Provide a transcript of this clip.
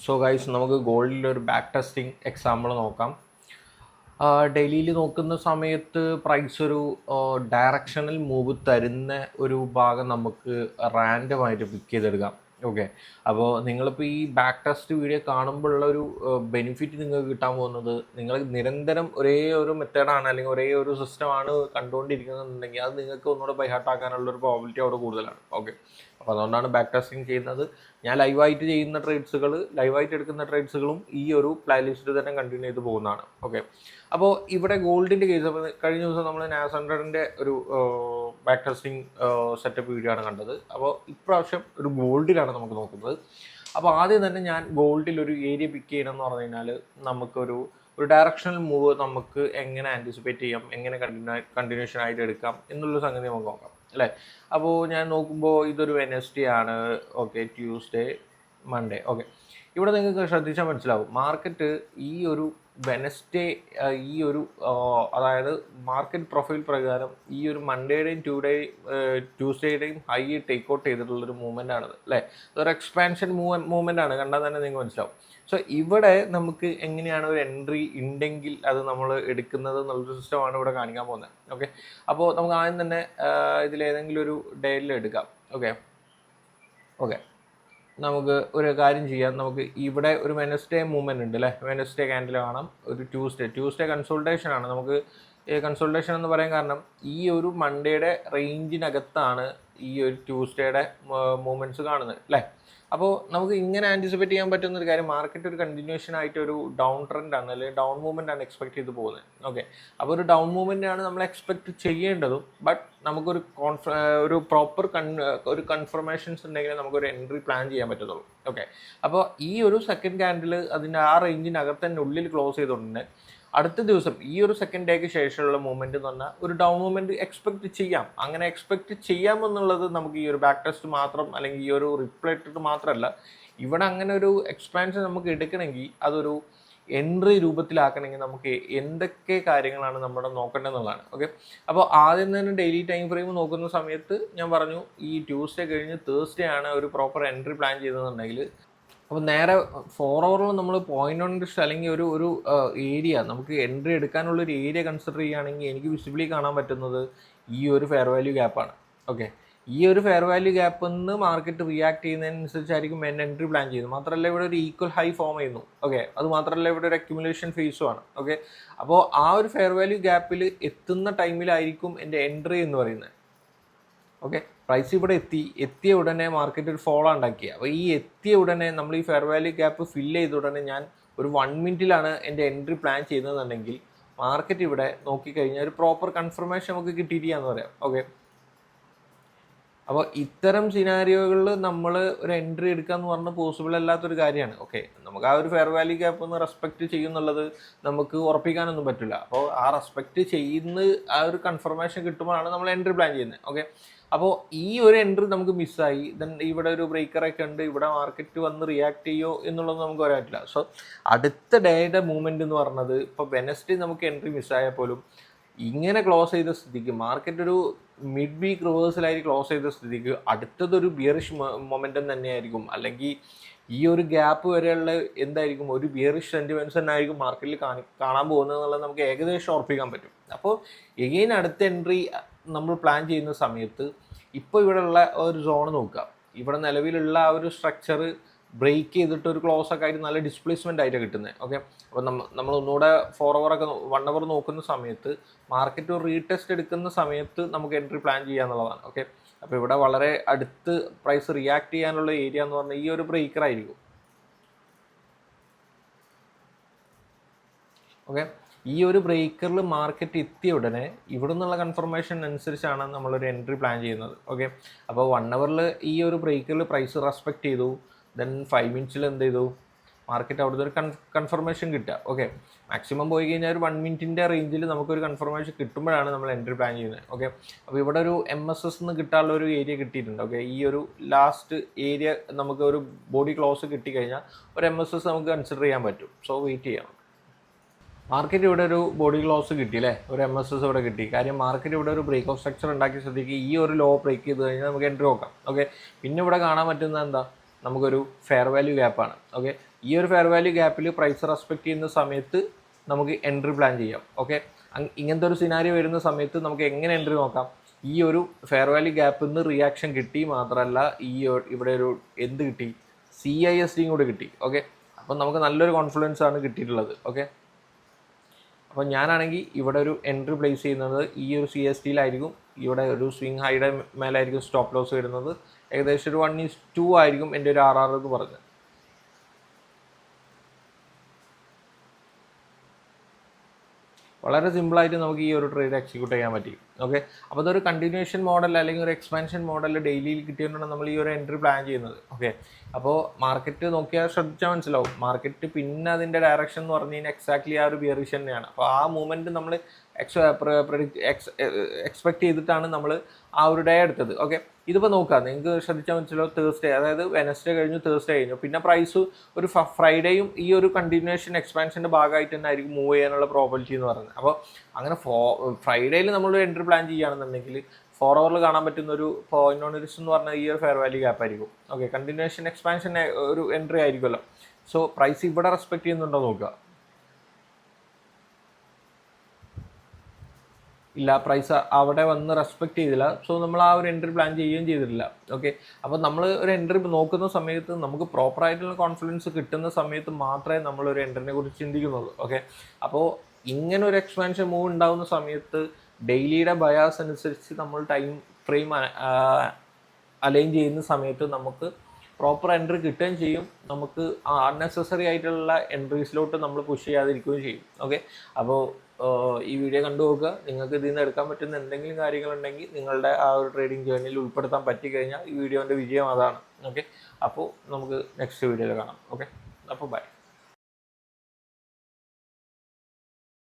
So guys നമുക്ക് ഗോൾഡിലൊരു back testing example നോക്കാം. ഡെയിലിയിൽ നോക്കുന്ന സമയത്ത് പ്രൈസ് ഒരു ഡയറക്ഷണൽ മൂവ് തരുന്ന ഒരു ഭാഗം നമുക്ക് റാൻഡമായിട്ട് പിക്ക് ചെയ്തെടുക്കാം. ഓക്കെ, അപ്പോൾ നിങ്ങളിപ്പോൾ ഈ ബാക്ക് ടെസ്റ്റ് വീഡിയോ കാണുമ്പോഴുള്ള ഒരു ബെനിഫിറ്റ് നിങ്ങൾക്ക് കിട്ടാൻ പോകുന്നത്, നിങ്ങൾ നിരന്തരം ഒരേ ഒരു മെത്തേഡാണ് അല്ലെങ്കിൽ ഒരേ ഒരു സിസ്റ്റമാണ് കണ്ടുകൊണ്ടിരിക്കുന്നുണ്ടെങ്കിൽ അത് നിങ്ങൾക്ക് ഒന്നുകൂടെ ബൈഹാർട്ടാക്കാനുള്ളൊരു പ്രോബിലിറ്റി അവിടെ കൂടുതലാണ്. ഓക്കെ, അപ്പോൾ അതുകൊണ്ടാണ് ബാക്ക് ടെസ്റ്റിംഗ് ചെയ്യുന്നത്. ഞാൻ ലൈവായിട്ട് ചെയ്യുന്ന ട്രേഡ്സുകൾ, ലൈവായിട്ട് എടുക്കുന്ന ട്രേഡ്സുകളും ഈ ഒരു പ്ലേലിസ്റ്റിൽ തന്നെ കണ്ടിന്യൂ ചെയ്ത് പോകുന്നതാണ്. ഓക്കെ, അപ്പോൾ ഇവിടെ ഗോൾഡിൻ്റെ കേസ്, അപ്പോൾ കഴിഞ്ഞ ദിവസം നമ്മൾ നാസ് 100ൻ്റെ ഒരു ബാക്ക് ടെസ്റ്റിംഗ് സെറ്റപ്പ് വീഡിയോ ആണ് കണ്ടത്. അപ്പോൾ ഇപ്രാവശ്യം ഒരു ഗോൾഡിലാണ് നമുക്ക് നോക്കുന്നത്. അപ്പോൾ ആദ്യം തന്നെ ഞാൻ ഗോൾഡിൽ ഒരു ഏരിയ പിക്ക് ചെയ്യണം എന്ന് പറഞ്ഞു കഴിഞ്ഞാൽ നമുക്കൊരു ഡയറക്ഷണൽ മൂവ് നമുക്ക് എങ്ങനെ ആൻറ്റിസിപ്പേറ്റ് ചെയ്യാം, എങ്ങനെ കണ്ടിന്യൂഷൻ ആയിട്ട് എടുക്കാം എന്നുള്ള സംഗതി നമുക്ക് നോക്കാം അല്ലേ. അപ്പോൾ ഞാൻ നോക്കുമ്പോൾ ഇതൊരു വെനസ്ഡേ ആണ്. Okay, Tuesday, Monday. ഓക്കെ, ഇവിടെ നിങ്ങൾക്ക് ശ്രദ്ധിച്ചാൽ മനസ്സിലാവും മാർക്കറ്റ് ഈ ഒരു വെനസ്ഡേ ഈ ഒരു അതായത് മാർക്കറ്റ് പ്രൊഫൈൽ പ്രകാരം ഈ ഒരു മൺഡേയുടെയും ട്യൂസ്ഡേയുടെയും ഹൈ ടേക്ക് ഔട്ട് ചെയ്തിട്ടുള്ളൊരു മൂവ്മെൻ്റ് ആണത് അല്ലേ. അതൊരു എക്സ്പാൻഷൻ മൂവ്മെൻ്റ് ആണ്, കണ്ടാൽ തന്നെ നിങ്ങൾക്ക് മനസ്സിലാവും. സോ ഇവിടെ നമുക്ക് എങ്ങനെയാണ് ഒരു എൻട്രി ഉണ്ടെങ്കിൽ അത് നമ്മൾ എടുക്കുന്നത് എന്നുള്ളൊരു സിസ്റ്റമാണ് ഇവിടെ കാണിക്കാൻ പോകുന്നത്. ഓക്കെ, അപ്പോൾ നമുക്ക് ആദ്യം തന്നെ ഇതിലേതെങ്കിലും ഒരു ഡേയിൽ എടുക്കാം. ഓക്കെ, നമുക്ക് ഒരു കാര്യം ചെയ്യാം. നമുക്ക് ഇവിടെ ഒരു വെനസ്ഡേ മൂവ്മെൻറ്റ് ഉണ്ട് അല്ലേ. വെനസ്ഡേ ക്യാൻഡിൽ കാണാം. ഒരു ട്യൂസ്ഡേ കൺസോൾട്ടേഷൻ ആണ്. നമുക്ക് കൺസോൾട്ടേഷൻ എന്ന് പറയാൻ കാരണം ഈ ഒരു മൺഡേയുടെ റേഞ്ചിനകത്താണ് ഈ ഒരു ട്യൂസ്ഡേയുടെ മൂവ്മെൻറ്റ്സ് കാണുന്നത് അല്ലേ. അപ്പോൾ നമുക്ക് ഇങ്ങനെ ആൻറ്റിസിപ്പേറ്റ് ചെയ്യാൻ പറ്റുന്ന ഒരു കാര്യം, മാർക്കറ്റ് ഒരു കണ്ടിന്യൂഷൻ ആയിട്ട് ഒരു ഡൗൺ ട്രെൻഡ് ആണ് അല്ലെങ്കിൽ ഡൗൺ മൂവ്മെൻ്റ് ആണ് എക്സ്പെക്ട് ചെയ്ത് പോകുന്നത്. ഓക്കെ, അപ്പോൾ ഒരു ഡൗൺ മൂവ്മെൻ്റ് ആണ് നമ്മൾ എക്സ്പെക്ട് ചെയ്യേണ്ടതും. ബട്ട് നമുക്കൊരു ഒരു പ്രോപ്പർ ഒരു കൺഫർമേഷൻസ് ഉണ്ടെങ്കിൽ നമുക്കൊരു എൻട്രി പ്ലാൻ ചെയ്യാൻ പറ്റത്തുള്ളൂ. ഓക്കെ, അപ്പോൾ ഈ ഒരു സെക്കൻഡ് ക്യാൻഡിൽ അതിൻ്റെ ആ റേഞ്ചിനകത്ത് തന്നെ ഉള്ളിൽ ക്ലോസ് ചെയ്തുകൊണ്ട് അടുത്ത ദിവസം ഈ ഒരു സെക്കൻഡ് ഡേക്ക് ശേഷമുള്ള മൂവ്മെൻറ്റ് എന്ന് പറഞ്ഞാൽ ഒരു ഡൗൺ മൂവ്മെൻറ്റ് എക്സ്പെക്ട് ചെയ്യാം. അങ്ങനെ എക്സ്പെക്ട് ചെയ്യാമെന്നുള്ളത് നമുക്ക് ഈ ഒരു ബാക്ക് ടെസ്റ്റ് മാത്രം അല്ലെങ്കിൽ ഈ ഒരു റിപ്ലൈ ഇട്ടിട്ട് മാത്രമല്ല, ഇവിടെ അങ്ങനെ ഒരു എക്സ്പാൻഷൻ നമുക്ക് എടുക്കണമെങ്കിൽ അതൊരു എൻട്രി രൂപത്തിലാക്കണമെങ്കിൽ നമുക്ക് എന്തൊക്കെ കാര്യങ്ങളാണ് നമ്മുടെ നോക്കേണ്ടതെന്നുള്ളതാണ്. ഓക്കെ, അപ്പോൾ ആദ്യം തന്നെ ഡെയിലി ടൈം ഫ്രെയിം നോക്കുന്ന സമയത്ത് ഞാൻ പറഞ്ഞു ഈ ട്യൂസ്ഡേ കഴിഞ്ഞ് തേഴ്സ്ഡേ ആണ് ഒരു പ്രോപ്പർ എൻട്രി പ്ലാൻ ചെയ്തതെന്നുണ്ടെങ്കിൽ, അപ്പോൾ നേരെ 4 hourൽ നമ്മൾ പോയിന്റ് ഓൺ റിസ്റ്റ് അല്ലെങ്കിൽ ഒരു ഏരിയ നമുക്ക് എൻട്രി എടുക്കാനുള്ളൊരു ഏരിയ കൺസിഡർ ചെയ്യുകയാണെങ്കിൽ എനിക്ക് വിസിബിളി കാണാൻ പറ്റുന്നത് ഈ ഒരു ഫെയർ വാല്യൂ ഗ്യാപ്പാണ്. ഓക്കെ, ഈ ഒരു ഫെയർ വാല്യൂ ഗ്യാപ്പിൽ നിന്ന് മാർക്കറ്റ് റിയാക്ട് ചെയ്യുന്നതിനനുസരിച്ചായിരിക്കും എൻട്രി പ്ലാൻ ചെയ്യുന്നത്. മാത്രമല്ല ഇവിടെ ഒരു ഈക്വൽ ഹൈ ഫോം ചെയ്യുന്നു. ഓക്കെ, അത് മാത്രമല്ല ഇവിടെ ഒരു അക്യുമുലേഷൻ ഫേസും ആണ്. ഓക്കെ, അപ്പോൾ ആ ഒരു ഫെയർ വാല്യൂ ഗ്യാപ്പിൽ എത്തുന്ന ടൈമിലായിരിക്കും എൻ്റെ എൻട്രി എന്ന് പറയുന്നത്. ഓക്കെ, പ്രൈസ് ഇവിടെ എത്തിയ ഉടനെ മാർക്കറ്റ് ഒരു ഫോളോ ഉണ്ടാക്കി. അപ്പോൾ ഈ എത്തിയ ഉടനെ നമ്മൾ ഈ ഫെയർ വാല്യൂ ഗ്യാപ്പ് ഫില്ല് ചെയ്ത ഉടനെ ഞാൻ ഒരു 1 മിനിറ്റിലാണ് എൻ്റെ എൻട്രി പ്ലാൻ ചെയ്യുന്നതെന്നുണ്ടെങ്കിൽ മാർക്കറ്റ് ഇവിടെ നോക്കിക്കഴിഞ്ഞാൽ ഒരു പ്രോപ്പർ കൺഫർമേഷൻ നമുക്ക് കിട്ടിയിരിക്കുകയെന്ന് പറയാം. ഓക്കെ, അപ്പോൾ ഇത്തരം സിനാരിയോകളിൽ നമ്മൾ ഒരു എൻട്രി എടുക്കുക എന്ന് പറഞ്ഞാൽ പോസിബിൾ അല്ലാത്തൊരു കാര്യമാണ്. ഓക്കെ, നമുക്ക് ആ ഒരു ഫെയർ വാല്യൂ ഗ്യാപ്പ് ഒന്ന് റെസ്പെക്റ്റ് ചെയ്യുന്നുള്ളത് നമുക്ക് ഉറപ്പിക്കാനൊന്നും പറ്റില്ല. അപ്പോൾ ആ റെസ്പെക്റ്റ് ചെയ്യുന്ന ആ ഒരു കൺഫർമേഷൻ കിട്ടുമ്പോഴാണ് നമ്മൾ എൻട്രി പ്ലാൻ ചെയ്യുന്നത്. ഓക്കെ, അപ്പോൾ ഈ ഒരു എൻട്രി നമുക്ക് മിസ്സായി, ദെൻ ഇവിടെ ഒരു ബ്രേക്കറൊക്കെ ഉണ്ട്, ഇവിടെ മാർക്കറ്റ് വന്ന് റിയാക്ട് ചെയ്യുമോ എന്നുള്ളത് നമുക്ക് പറയാൻ പറ്റില്ല. സോ അടുത്ത ഡേയുടെ മൂവ്മെൻറ്റ് എന്ന് പറഞ്ഞത് ഇപ്പോൾ വെനസ്ഡേ നമുക്ക് എൻട്രി മിസ്സായാൽ പോലും ഇങ്ങനെ ക്ലോസ് ചെയ്ത സ്ഥിതിക്ക് മാർക്കറ്റ് ഒരു മിഡ് വീക്ക് റിവേഴ്സലായി ക്ലോസ് ചെയ്ത സ്ഥിതിക്ക് അടുത്തതൊരു ബിയറിഷ് മൊമെൻറ്റം തന്നെയായിരിക്കും. അല്ലെങ്കിൽ ഈ ഒരു ഗ്യാപ്പ് വരെയുള്ള എന്തായിരിക്കും ഒരു ബിയറിഷ് സെൻറ്റിമെൻറ്റ്സ് തന്നെ ആയിരിക്കും മാർക്കറ്റിൽ കാണാൻ പോകുന്നത് എന്നുള്ളത് നമുക്ക് ഏകദേശം ഉറപ്പിക്കാൻ പറ്റും. അപ്പോൾ എഗെയിൻ അടുത്ത എൻട്രി നമ്മൾ പ്ലാൻ ചെയ്യുന്ന സമയത്ത് ഇപ്പോൾ ഇവിടെയുള്ള ഒരു സോൺ നോക്കുക. ഇവിടെ നിലവിലുള്ള ആ ഒരു സ്ട്രക്ചർ ബ്രേക്ക് ചെയ്തിട്ട് ഒരു ക്ലോസ് ഒക്കെ ആയിട്ട് നല്ല ഡിസ്പ്ലേസ്മെൻ്റ് ആയിട്ട് കിട്ടുന്നത്. ഓക്കെ, അപ്പോൾ നമ്മൾ ഒന്നുകൂടെ 4 hour ഒക്കെ 1 hour നോക്കുന്ന സമയത്ത് മാർക്കറ്റ് ഒരു റീടെസ്റ്റ് എടുക്കുന്ന സമയത്ത് നമുക്ക് എൻട്രി പ്ലാൻ ചെയ്യാന്നുള്ളതാണ്. ഓക്കെ, അപ്പോൾ ഇവിടെ വളരെ അടുത്ത് പ്രൈസ് റിയാക്ട് ചെയ്യാനുള്ള ഏരിയ എന്ന് പറഞ്ഞാൽ ഈ ഒരു ബ്രേക്കർ ആയിരിക്കും. ഓക്കെ, ഈ ഒരു ബ്രേക്കറിൽ മാർക്കറ്റ് എത്തിയ ഉടനെ ഇവിടെ നിന്നുള്ള കൺഫർമേഷൻ അനുസരിച്ചാണ് നമ്മളൊരു എൻട്രി പ്ലാൻ ചെയ്യുന്നത്. ഓക്കെ, അപ്പോൾ 1 hourൽ ഈ ഒരു ബ്രേക്കറിൽ പ്രൈസ് റെസ്പെക്റ്റ് ചെയ്തു, ദെൻ 5 minutesൽ എന്ത് ചെയ്തു മാർക്കറ്റ് അവിടുത്തെ ഒരു കൺഫർമേഷൻ കിട്ടുക. ഓക്കെ, മാക്സിമം പോയി കഴിഞ്ഞാൽ ഒരു 1 മിനിറ്റിൻ്റെ റേഞ്ചിൽ നമുക്കൊരു കൺഫർമേഷൻ കിട്ടുമ്പോഴാണ് നമ്മൾ എൻട്രി പ്ലാൻ ചെയ്യുന്നത്. ഓക്കെ, അപ്പോൾ ഇവിടെ ഒരു MSS എന്ന് കിട്ടാനുള്ള ഒരു ഏരിയ കിട്ടിയിട്ടുണ്ട്. ഓക്കെ, ഈ ഒരു ലാസ്റ്റ് ഏരിയ നമുക്ക് ഒരു ബോഡി ക്ലോസ് കിട്ടിക്കഴിഞ്ഞാൽ ഒരു MSS നമുക്ക് കൺസിഡർ ചെയ്യാൻ പറ്റും. സോ വെയിറ്റ് ചെയ്യാം. മാർക്കറ്റ് ഇവിടെ ഒരു ബോഡി ക്ലോസ് കിട്ടി അല്ലേ, ഒരു MSS ഇവിടെ കിട്ടി. കാര്യം മാർക്കറ്റ് ഇവിടെ ഒരു ബ്രേക്ക് ഓഫ് സ്ട്രക്ചർ ഉണ്ടാക്കിയ സ്ഥിതിക്ക് ഈ ഒരു ലോ ബ്രേക്ക് ചെയ്ത് കഴിഞ്ഞാൽ നമുക്ക് എൻട്രി നോക്കാം. ഓക്കെ, പിന്നെ ഇവിടെ കാണാൻ പറ്റുന്നത് എന്താ, നമുക്കൊരു ഫെയർ വാല്യൂ ഗ്യാപ്പാണ്. ഓക്കെ, ഈ ഒരു ഫെയർ വാല്യൂ ഗ്യാപ്പിൽ പ്രൈസ് റെസ്പെക്ട് ചെയ്യുന്ന സമയത്ത് നമുക്ക് എൻട്രി പ്ലാൻ ചെയ്യാം. ഓക്കെ, ഇങ്ങനത്തെ ഒരു സിനാരിയോ വരുന്ന സമയത്ത് നമുക്ക് എങ്ങനെ എൻട്രി നോക്കാം? ഈ ഒരു ഫെയർ വാല്യൂ ഗ്യാപ്പിൽ നിന്ന് റിയാക്ഷൻ കിട്ടി, മാത്രമല്ല ഇവിടെ ഒരു എന്ത് കിട്ടി, CISDയും കൂടെ കിട്ടി. ഓക്കെ, അപ്പം നമുക്ക് നല്ലൊരു കോൺഫിഡൻസ് ആണ് കിട്ടിയിട്ടുള്ളത്. ഓക്കെ, അപ്പോൾ ഞാനാണെങ്കിൽ ഇവിടെ ഒരു എൻട്രി പ്ലേസ് ചെയ്യുന്നത് ഈ ഒരു CSDയിലായിരിക്കും. ഇവിടെ ഒരു സ്വിങ് ഹൈയുടെ മേലായിരിക്കും സ്റ്റോപ്പ് ലോസ് വരുന്നത്. ഏകദേശം ഒരു 1:2 ആയിരിക്കും എൻ്റെ ഒരു RR എന്ന് പറഞ്ഞത്. വളരെ സിമ്പിളായിട്ട് നമുക്ക് ഈ ഒരു ട്രേഡ് എക്സിക്യൂട്ട് ചെയ്യാൻ പറ്റി. ഓക്കെ, അപ്പോൾ അതൊരു കണ്ടിന്യൂഷൻ മോഡൽ അല്ലെങ്കിൽ ഒരു എക്സ്പാൻഷൻ മോഡൽ ഡെയിലിയിൽ കിട്ടിയതുകൊണ്ടാണ് നമ്മൾ ഈ ഒരു എൻട്രി പ്ലാൻ ചെയ്യുന്നത്. ഓക്കെ, അപ്പോൾ മാർക്കറ്റ് നോക്കിയാൽ ശ്രദ്ധിച്ചാൽ മനസ്സിലാവും, മാർക്കറ്റ് പിന്നെ അതിൻ്റെ ഡയറക്ഷൻ എന്ന് പറഞ്ഞു കഴിഞ്ഞാൽ എക്സാക്ട്ലി ആ ഒരു ബിയറിഷ് തന്നെയാണ്. അപ്പോൾ ആ മൂവ്മെൻറ്റ് നമ്മൾ എക്സ്പെക്ട് ചെയ്തിട്ടാണ് നമ്മൾ ആ ഒരു ഡേ എടുത്തത്. ഓക്കെ, ഇതിപ്പോൾ നോക്കാം, നിങ്ങൾക്ക് ശ്രദ്ധിച്ചാൽ മനസ്സിലാവും, തേഴ്സ്ഡേ, അതായത് വെനസ്ഡേ കഴിഞ്ഞു, തേഴ്സ്ഡേ കഴിഞ്ഞു, പിന്നെ പ്രൈസ് ഒരു ഫ്രൈഡേയും ഈ ഒരു കണ്ടിന്യൂഷൻ എക്സ്പാൻഷൻ്റെ ഭാഗമായിട്ട് തന്നെ ആയിരിക്കും മൂവ് ചെയ്യാനുള്ള പ്രോബിലിറ്റി എന്ന് പറയുന്നത്. അപ്പോൾ അങ്ങനെ ഫ്രൈഡേയിൽ നമ്മളൊരു എൻട്രി പ്ലാൻ ചെയ്യുകയാണെന്നുണ്ടെങ്കിൽ 4 hour കാണാൻ പറ്റുന്ന ഒരു പോയിന്റ് ഓൺ റിസ്ക് എന്ന് പറഞ്ഞാൽ ഈ ഒരു ഫെയർ വാല്യൂ ഗ്യാപ്പ് ആയിരിക്കും. ഓക്കെ, കണ്ടിന്യൂഷൻ എക്സ്പാൻഷൻ ഒരു എൻട്രി ആയിരിക്കുമല്ലോ. സോ പ്രൈസ് ഇവിടെ റെസ്പെക്ട് ചെയ്യുന്നുണ്ടോ നോക്കുക. ഇല്ല, പ്രൈസ് അവിടെ വന്ന് റെസ്പെക്ട് ചെയ്തില്ല. സോ നമ്മൾ ആ ഒരു എൻട്രി പ്ലാൻ ചെയ്യുകയും ചെയ്തിട്ടില്ല. ഓക്കെ, അപ്പോൾ നമ്മൾ ഒരു എൻട്രി നോക്കുന്ന സമയത്ത് നമുക്ക് പ്രോപ്പറായിട്ടുള്ള കോൺഫിഡൻസ് കിട്ടുന്ന സമയത്ത് മാത്രമേ നമ്മളൊരു എൻട്രിനെ കുറിച്ച് ചിന്തിക്കുന്നുള്ളൂ. ഓക്കെ, അപ്പോൾ ഇങ്ങനെ ഒരു എക്സ്പാൻഷൻ മൂവ് ഉണ്ടാകുന്ന സമയത്ത് ഡെയിലിയുടെ ബയാസ് അനുസരിച്ച് നമ്മൾ ടൈം ഫ്രെയിം അലൈൻ ചെയ്യുന്ന സമയത്ത് നമുക്ക് പ്രോപ്പർ എൻട്രി കിട്ടുകയും ചെയ്യും. നമുക്ക് അൺനെസസറി ആയിട്ടുള്ള എൻട്രീസിലോട്ട് നമ്മൾ പുഷ് ചെയ്യാതിരിക്കുകയും ചെയ്യും. ഓക്കെ, അപ്പോൾ ഈ വീഡിയോ കണ്ടു നോക്കുക. നിങ്ങൾക്ക് ഇതിൽ നിന്ന് എടുക്കാൻ പറ്റുന്ന എന്തെങ്കിലും കാര്യങ്ങളുണ്ടെങ്കിൽ നിങ്ങളുടെ ആ ഒരു ട്രേഡിംഗ് ജേർണിയിൽ ഉൾപ്പെടുത്താൻ പറ്റിക്കഴിഞ്ഞാൽ ഈ വീഡിയോൻ്റെ വിജയം അതാണ്. ഓക്കെ, അപ്പോൾ നമുക്ക് നെക്സ്റ്റ് വീഡിയോയിൽ കാണാം. ഓക്കെ, അപ്പോൾ ബൈ.